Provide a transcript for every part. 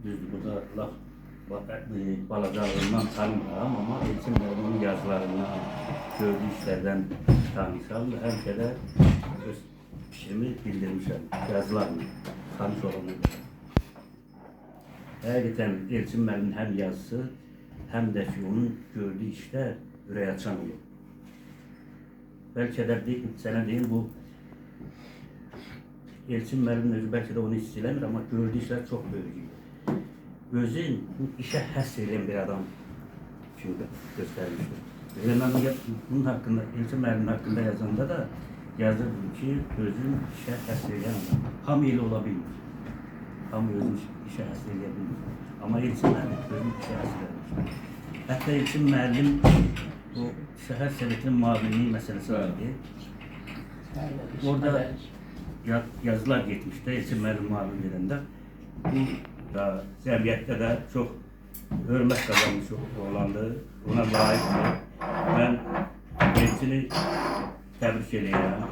Düzdür, burada laf balacalığından tanımıram ama Elçin Bey'in yazılarından, gördüğü işlerden tanışam ve hem de öz fikrimi bildirmişim, yazılarını tanış olanı. Hakikaten Elçin Bey'in hem yazısı hem de onun gördüğü işler ürək açan olur. Belki de sənə deyim bu Elçin Bey'in özü belki de onu hissedemir ama gördüğü işler çok böyük. Özün bu işe həsr edən bir adam kimi göstərmişdir. Ben bunun hakkında, Elçin Bey'in hakkında yazanda da yazırdım ki özün işe həsr edən adam. Hamı elə ola bilmir. Hamı özün işe həsr edə bilmir. Ama Elçin Bey'in özün işe həsr edən. Hatta Elçin Bey'in bu şəhər Sovetinin muavinliği meselesi vardı. Orada yazılar geçmişti Elçin Bey'in muavinliğinde. Bu da cəmiyyətdə də çox hörmət qazanmış olandı, ona layiqdir. Mən Elçini təbrik edirəm.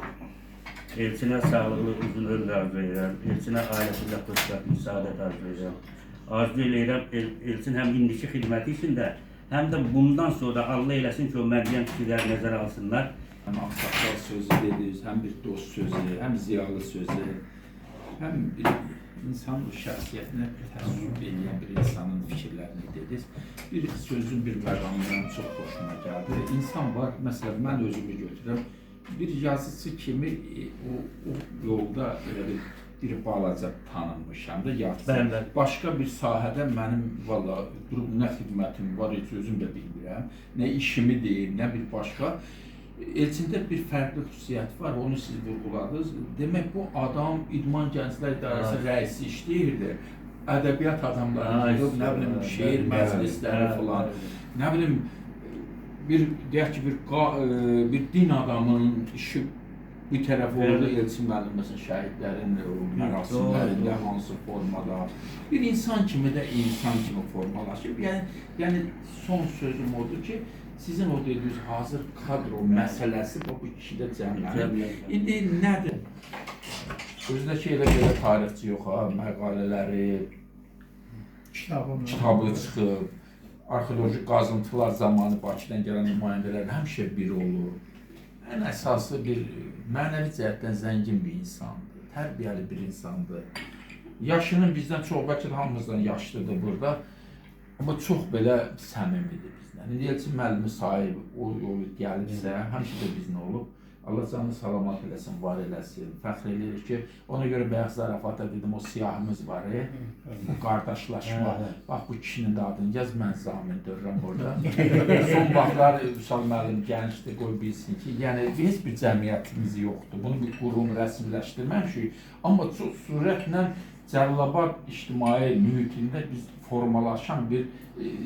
Elçinə sağlıqlı uzun ömür arzu edirəm. Elçinə ailəsində xoşbəxtlik, saadət arzu edirəm. Arzu edirəm Elçin həm indiki xidməti içində, həm də bundan sonra Allah eləsin ki, o mərdiyən fikirləri nəzərə alsınlar. Həm ağsaqqal sözü dediniz, həm bir dost sözü, həm ziyalı sözü, həm bir insanın şəxsiyyətinə təəssüb edən bir insanın fikirlərini dediniz. Bir sözün bir məqamından çox xoşuma gəldi. İnsan var, məsələn, mən özümü götürürəm. Bir yazıcı kimi o yolda bir balaca tanınmışam da yazıcı. Başqa bir sahədə mənim valla durub nə xidmətim var, heç özüm də bilmirəm. Nə işimi deyim, nə bir başqa. Elçində bir fərqli xüsusiyyət var, onu siz vurguladınız. Demək bu adam İdman Gənclər İdarəsi rəisi işləyirdi. Ədəbiyyat adamları, nə bilim, şeir məclisləri falan, nə bilim, deyək ki, bir din adamının işi bir tərəf oldu, Elçin müəllim, məsələn, şəhidlərin mərasimlərində hansı formada, bir insan kimi də insan kimi formalaşıb. Yəni, son sözüm odur ki, sizin o dediyiniz hazır kadro məsələsi bu kişidə cəmlənir. İndi nədir? Özündəki elə tarixçi yox ha, məqalələri, kitabı çıxıb, arxeoloji qazıntılar zamanı Bakıdan gələn nümayəndələr həmişə biri olur. Ən əsası bir mənəvi cəhətdən zəngin bir insandır, tərbiyəli bir insandır. Yaşının bizdən çox, bəlkə də hamımızdan yaşlıdır burada, amma çox belə səmimidir bizdən. İndi Elçin müəllimi sahib o gəlibsə, həmişə də bizlə olub. Allah canını salamat eləsin, var eləsin. Fəxr edirik ki, ona görə Bəyəx Zarafata dedim, o siyahımız var, bu qardaşlaşma. Bax, bu kişinin də adını yaz, mən Zamin dörürəm orada. Son vaxtlar Vüsal müəllim gəncdir, qoy bilsin ki, yəni heç bir cəmiyyətimiz yoxdur. Bunu bir qurum rəsmiləşdirməmişik. Amma çox sürətlə Cəlilabad ictimai mühitində biz formalaşan bir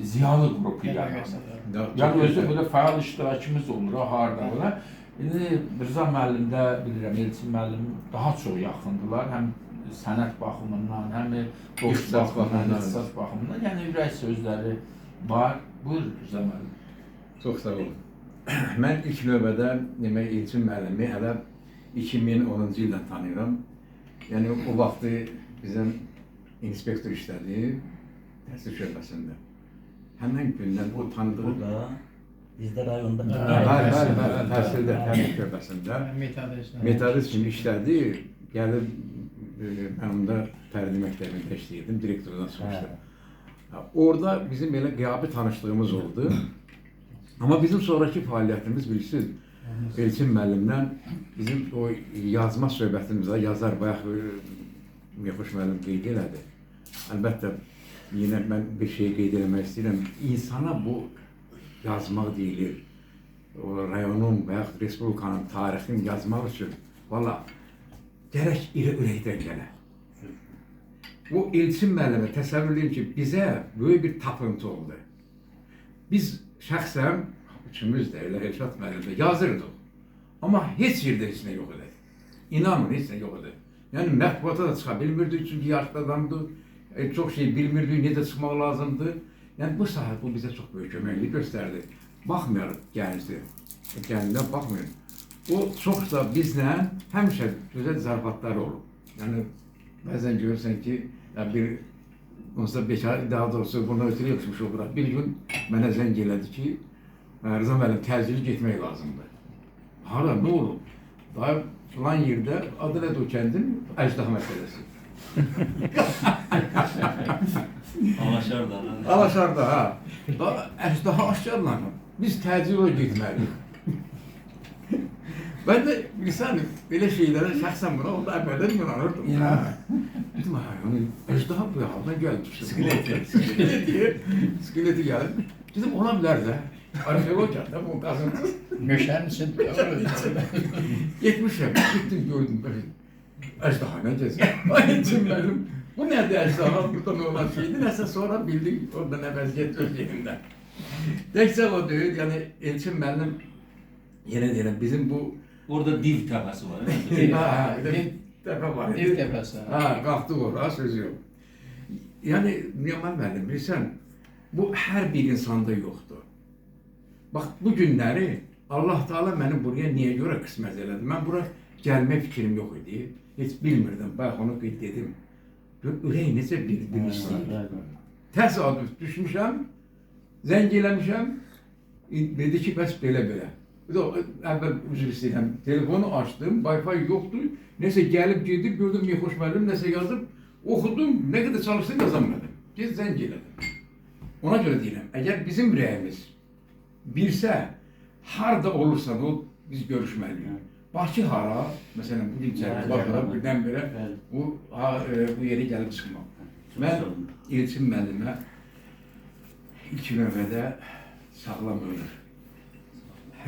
ziyalı qrupu yaranır. Yəni özü belə fəal iştirakımız olur, harada olar. İndi Rıza müəllimdə bilirəm, Elçin müəllim daha çox yaxındılar, həm sənət baxımından, həm dost baxımından, ixtisas baxımından. Yəni ürək sözləri var. Buyur Rıza müəllim. Çox sağ olun. Mən ilk növbədə demək Elçin müəllimi hələ 2010-cu ildən tanıyıram. Yəni o vaxtı bizim inspektor işlədi təhsil şöbəsində. Həmin gündən o tanıdığı bizdə rayonda təhsildə təmin şöbəsində metodist kimi işlədi. Gəlib mən onda tərcümə məktəbində işləyirdim, direktordan soruşdum. Orada bizim elə qiyabi tanışlığımız oldu. Amma bizim sonraki fəaliyyətimiz bilirsiniz, Elçin müəllimlə bizim o yazma söhbətimizdə yazar bayaq Mexuş müəllim qeyd elədi. Əlbəttə, yine mən bir şey qeyd eləmək istəyirəm. İnsana bu yazmaq deyilir. O rayonun və yaxud Respublikanın tarixini yazmaq üçün valla gərək ürəkdən gələ. Bu Elçin müəllimə təsəvvür edin ki, bizə böyük bir tapıntı oldu. Biz şəxsən, üçümüz də elə Elşad müəllimdə yazırdıq. Amma heç yerdə heç nə yox idi. İnanın, heç nə yox idi. Yəni mətbuata da çıxa bilmirdik çünki yaşlı adamdır. Çox şey bilmirdik, necə çıxmaq lazımdır. Yəni bu sahə bu bizə çox böyük köməklik göstərdi. Baxmayarıq gəncdir, gəncdən baxmayın. O çox da bizlə həmişə gözəl zarafatları olub. Yəni bəzən görürsən ki, bir Onsuz bekar, daha doğrusu buna ötürü yapışmış o bırak. Bir gün mənə zəng elədi ki, Rıza müəllim təcili getmək lazımdır. Hara, ne olur? Daha filan yerdə, adı nədir o kəndin? Əjdaha məsələsi. Alaşarda. Alaşarda, ha. Daha əjdaha aşkarlanır. Biz təcil olaraq getməliyik. Ben de bilirsən, belə şeylərə şəxsən buna onda əvvəldən inanırdım. Dedim, yani əjdaha bu halına gəlmişdir. Skeleti gəldi. Dedim, ona bilər də. Arxeologiya da bu qazıntı. Meşənin içində. Getmişəm, gittim gördüm. Əjdaha nə gəzir? Ay cümlərim. Bu nədir əjdaha? Burada nə olan şeydi? Nəsə sonra bildik orada nə vəziyyət öz yerində. Təkcə o deyil, yəni Elçin müəllim yenə deyirəm, bizim bu Orada div təpəsi var. div təpə var. Div təpəsi. Ha, qalxdıq oraya, söz yox. Yəni, Niyaman müəllim, bilirsən, bu hər bir insanda yoxdur. Bax, bu günləri Allah Teala məni buraya niyə görə qismət elədi? Mən bura gəlmək fikrim yox idi. Heç bilmirdim, bax onu qeyd dedim. Ürək necə bir istəyir. Təsadüf düşmüşəm, zəng eləmişəm, dedi ki, bəs belə-belə. Bir də əvvəl üzr istəyirəm, telefonu açdım, Wi-Fi yoxdur, nəsə gəlib gedib, gördüm Mexoş müəllim, nəsə yazıb, oxudum, nə qədər çalışdım yazamadım. Gez zəng elədim. Ona görə deyirəm, əgər bizim ürəyimiz birsə, harda olursa o, biz görüşməliyik. Bakı hara, məsələn, bu gün baxıram, birdən-birə bu yeri gəlib çıxmam. Mən Elçin müəllimə ilk növbədə sağlam ölür.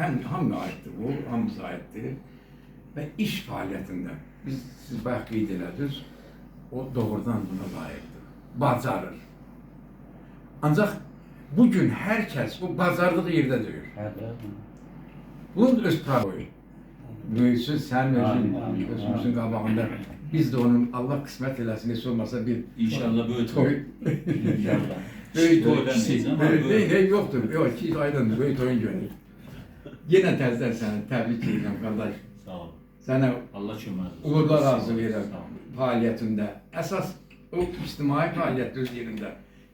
Hamı aiddir bu, hamıza aiddir. Və iş fəaliyyətində, siz bayaq qeyd elədiniz, o doğrudan buna layiqdir, bacarır. Ancaq bugün hər kəs o bacardığı yerdə deyir. Bunun öz pravoyu. Böyüsün, sən özümüzün qabağında. Biz də onun Allah qismət eləsin, heç olmasa bir İnşallah böyle toy. İnşallah. Böyük toy. Öyrənməyiz ama Böyük yoxdur. Yox, 2 aydındır, böyük toyun görür. Yenə təzdən səni təbrik edirəm, qardaş. Sağ olun. Sənə Allah şömərdir. uğurlar arzu edirəm Sağ olun. fəaliyyətində. Əsas o ictimai fəaliyyət öz yerində,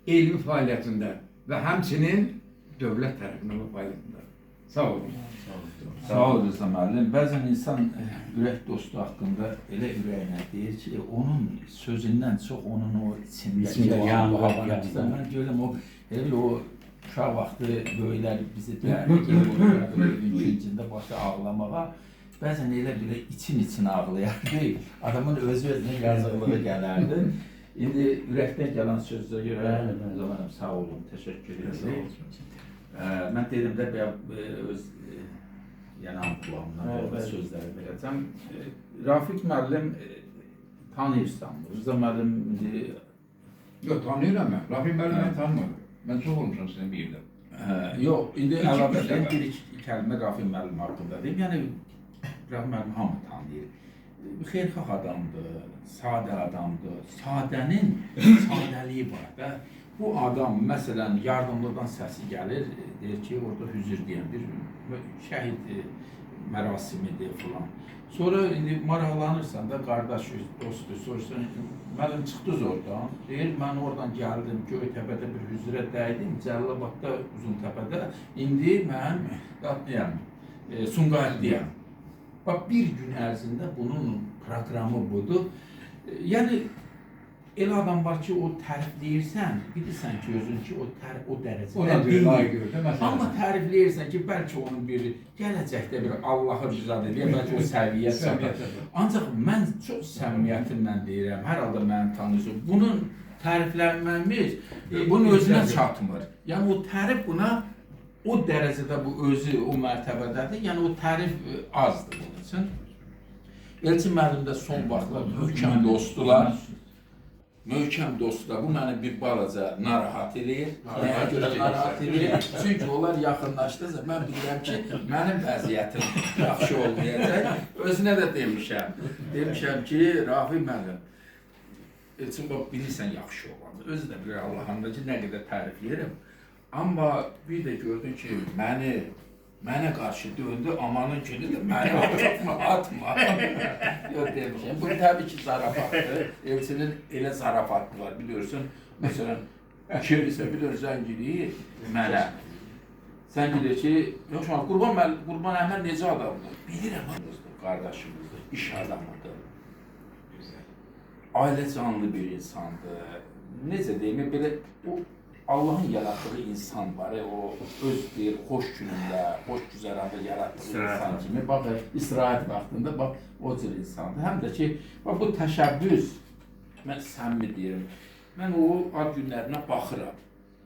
elmi fəaliyyətində və həmçinin dövlət tərəfindən o fəaliyyətində. Sağ olun. Sağ olun. Sağ ol Rıza müəllim. Bəzən insan ürək dostu haqqında elə ürəyinə deyir ki, onun sözündən çox onun o içindəki yanğı, mən görürəm o elə o uşaq vaxtı böyüklər bizi dərik, ikincində başa ağlamağa. Bəzən elə belə için ağlayardı, adamın özünə yazıqlığı gələrdi. İndi ürəkdən gələn sözə görə zamanım sağ olun, təşəkkür edirəm. Mən dedim də öz yanan kulağımdan sözləri verəcəm. Rafiq müəllim tanıyırsan, Rıza müəllim indi... Yox, tanıyıram mən. Rafiq müəllim mən tanımadım. Mən çox olmuşam sizin bir yerdə. Yox, indi əlavədən bir kəlmə Rafiq müəllim haqqında deyim. Yəni, Rafiq müəllim hamı tanıyır. Xeyirxah adamdır, sadə adamdır. Sadənin sadəliyi var da. Bu adam, məsələn, yardımlıdan səsi gəlir, deyir ki, orada hüzür deyən bir şəhid mərasimidir filan. Sonra indi maraqlanırsan da, qardaş, dostdur, soruşsan, müəllim çıxdınız oradan, deyir, mən oradan gəldim, Göytəpədə bir hüzürə dəydim, Cəlilabadda, Uzuntəpədə, indi mən Sumqayıtlıyam. Bax, bir gün ərzində bunun proqramı budur. Yəni, elə adam var ki, o tərifləyirsən, bilirsən ki, özün ki, o dərəcədə deyil. Amma tərifləyirsən ki, bəlkə onun bir gələcəkdə bir Allahı rüzad edir, bəlkə o səviyyə çatır. Ancaq mən çox səmimiyyətimlə deyirəm, hər halda məni tanıyırsın. Bunun təriflənməmiz, bunun özünə çatmır. Yəni, o tərif buna o dərəcədə bu özü, o mərtəbədədir, yəni o tərif azdır bunun üçün. Elçin müəllim də son vaxtlar möhkəm dostdular. Möhkəm dostlar, bu məni bir balaca narahat edir. Nəyə görə narahat edir? Çünki onlar yaxınlaşdıqca mən bilirəm ki, mənim vəziyyətim yaxşı olmayacaq. Özünə də demişəm. Demişəm ki, Rafiq müəllim, Elçin bax, bilirsən yaxşı olandır. Özü də bilir Allah'ın ki, nə qədər tərifləyirəm. Amma bir də gördün ki, Mənə qarşı döndü, amanın günü də məni atma. Yox demişəm. Bu təbii ki, zarafatdır. Elçinin elə zarafatı var, biliyorsun. Məsələn, kimsə bilir zəngini mənə. Sən bilir ki, yox, Qurban Əhməd necə adamdır? Bilirəm, qardaşımızdır, iş adamıdır. Ailə canlı bir insandır. Necə deyim, belə o Allahın yaratdığı insan var, o öz bir xoş günündə, xoş güzəranda yaratdığı insan kimi, bax, istirahət vaxtında, bax, o cür insandır. Həm də ki, bax, bu təşəbbüs, mən səmimi deyirəm, mən o ad günlərinə baxıram.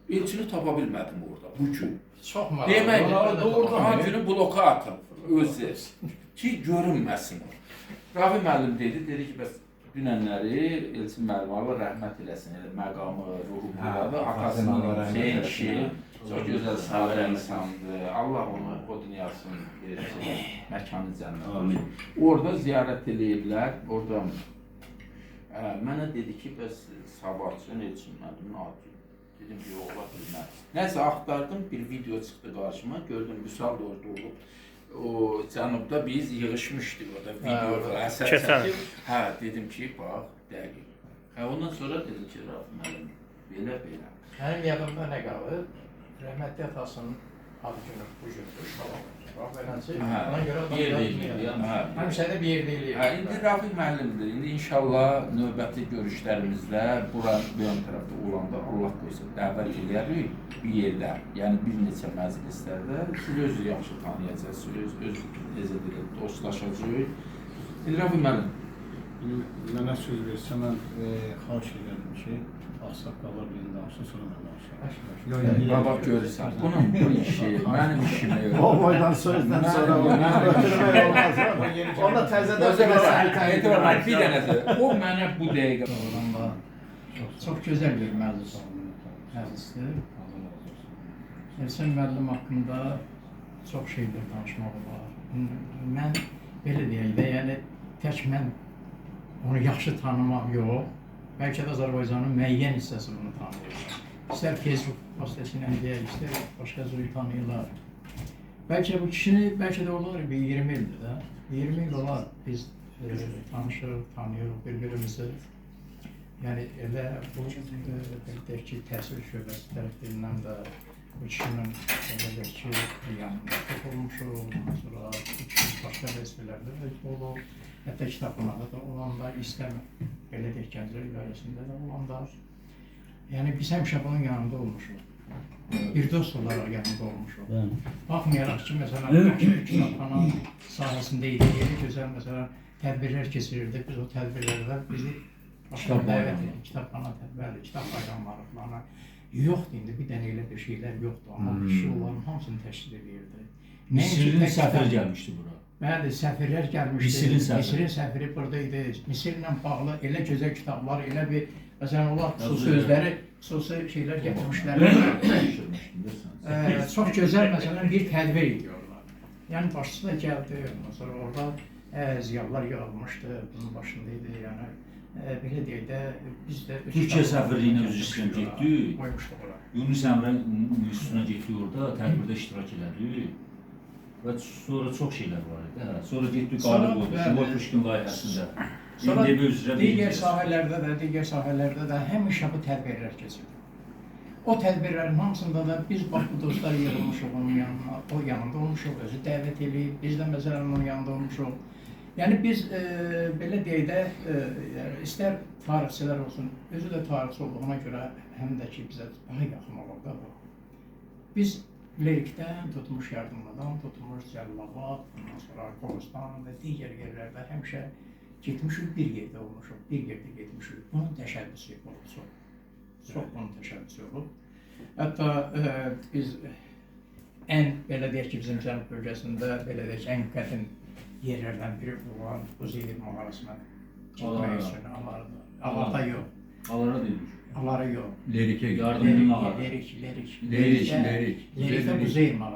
Elçini tapa bilmədim orada, bu gün. Çox maraqlı. Demək, ad günü bloka atıb özü, ki, görünməsin o. Rafi müəllim dedi ki, bəs dünənləri Elçin müəllim Allah rəhmət eləsin, məqamı, ruhu buradır, atasının Hüseyin kişi, çox gözəl sadə insandır, Allah onu o dünyasını versin, məkanı cənnət. Orada ziyarət eləyirlər, orada mənə dedi ki, bəs sabahçı Elçin müəllimin adı. Dedim ki, ola bilməz. Nəsə axtardım, bir video çıxdı qarşıma, gördüm, Vüsal da orada olub. O cənubda biz yığışmışdıq orada video əsər çəkib. Hə, dedim ki, bax, dəqiq. Hə, ondan sonra dedim ki, Rafi müəllim, belə. Mənim yadımda nə qalır? Rəhmətli atasının adı günü bu gündür. Bax, beləncə, ona görə yer deyil. Həmişə də bir yer deyil. Hə, indi Rafi müəllimdir. İndi inşallah növbəti görüşlərimizdə bura bu ön tərəfdə olanda Allah qoysa dəvət edərik bir yerdə, yəni bir neçə məclislərdə siz özünüzü yaxşı tanıyacaqsınız, öz necə deyək, dostlaşacağıq. İndi Rafi müəllim, Mənə söz versə, mən xahiş edirəm ki, ağsaqqallar birində danışsın, sonra mən danışıram. bax görürsən, bunun bu işi, mənim işim yox. O boydan sözdən sonra ötürmək olmaz. Onda təzədən Etibar, bir dənədir. O mənə bu dəqiqə. Oranda çox gözəl bir məclisdir. Elçin müəllim haqqında çox şeylər danışmaq olar. Mən belə deyək də, yəni tək mən onu yaxşı tanımaq yox, bəlkə də Azərbaycanın müəyyən hissəsi bunu tanıyır. İstər Facebook vasitəsilə deyək, istər başqa cür tanıyırlar. Bəlkə bu kişini, bəlkə də olar bir 20 ildir də. 20 il olar biz tanışırıq, tanıyırıq bir-birimizi. Yəni elə bu deyək ki, təhsil şöbəsi tərəfindən də bu kişinin eləcək ki, yanında toxulmuşuq, ondan sonra bu kişinin başqa vəzifələrdə də olub. Hətta kitabxanada da olanda, istər belə deyək, Gənclər İdarəsində də olanda. Yəni biz həmişə bunun yanında olmuşuq. Bir dost olaraq yanında olmuşuq. Baxmayaraq ki, məsələn, kitabxana sahəsində idi, yeri gözəl, məsələn, tədbirlər keçirirdik. Biz o tədbirlərdə bizi başqa dəvət edik, kitabxana tədbirləri, kitab bayramları falan. Yoxdur indi, bir dənə elə bir şeylər yoxdur, amma kişi onların hamısını təşkil edirdi. Misirin səfir gəlmişdi bura. Bəli, səfirlər gəlmişdi. Misirin səfiri buradaydı. Misirlə bağlı elə gözəl kitablar, elə bir, məsələn, onlar xüsusi şeylər gətirmişlər. Çox gözəl, məsələn, bir tədbir ediyorlar. Yəni, başçısı da gəldi, ondan sonra orada ziyalılar yığılmışdı, bunun başındaydı, yəni. Belə deyək də, biz də... Türkiyə səfirliyinə üzr istəyəm getdik. Qoymuşduq ora. Yunus Əmrə üstünə getdik orada, tədbirdə iştirak elədik. Və sonra çox şeylər var idi. Sonra getdik qalib oldu, Şimal Püşkin layihəsində. Sonra digər sahələrdə də həmişə bu tədbirlər keçirdi. O tədbirlərin hamısında da biz bax bu dostlar yığılmışıq onun yanına, o yanında olmuşuq, özü dəvət edib, biz də məsələn onun yanında olmuşuq. Yəni biz belə deyək də, istər tarixçilər olsun, özü də tarixçi olduğuna görə həm də ki bizə daha yaxın olur da bu. Biz Lerikdən tutmuş Yardımlıdan, tutmuş Cəllabad, ondan sonra Qobustan və digər yerlərdə həmişə getmişik, bir yerdə olmuşuq, bir yerdə getmişik. Bunun təşəbbüsü olub çox. Çox bunun təşəbbüsü olub. Hətta biz ən, belə deyək ki, bizim Cənub bölgəsində, belə deyək ki, ən qədim yerlərdən biri olan Uzeyir mağarasına gitmək üçün Alarda yox. Alara dedik. Alara yox. Lerik'e Yardımlı mağara. Lerik. Lerik. Lerik'te Uzeyir mağarası.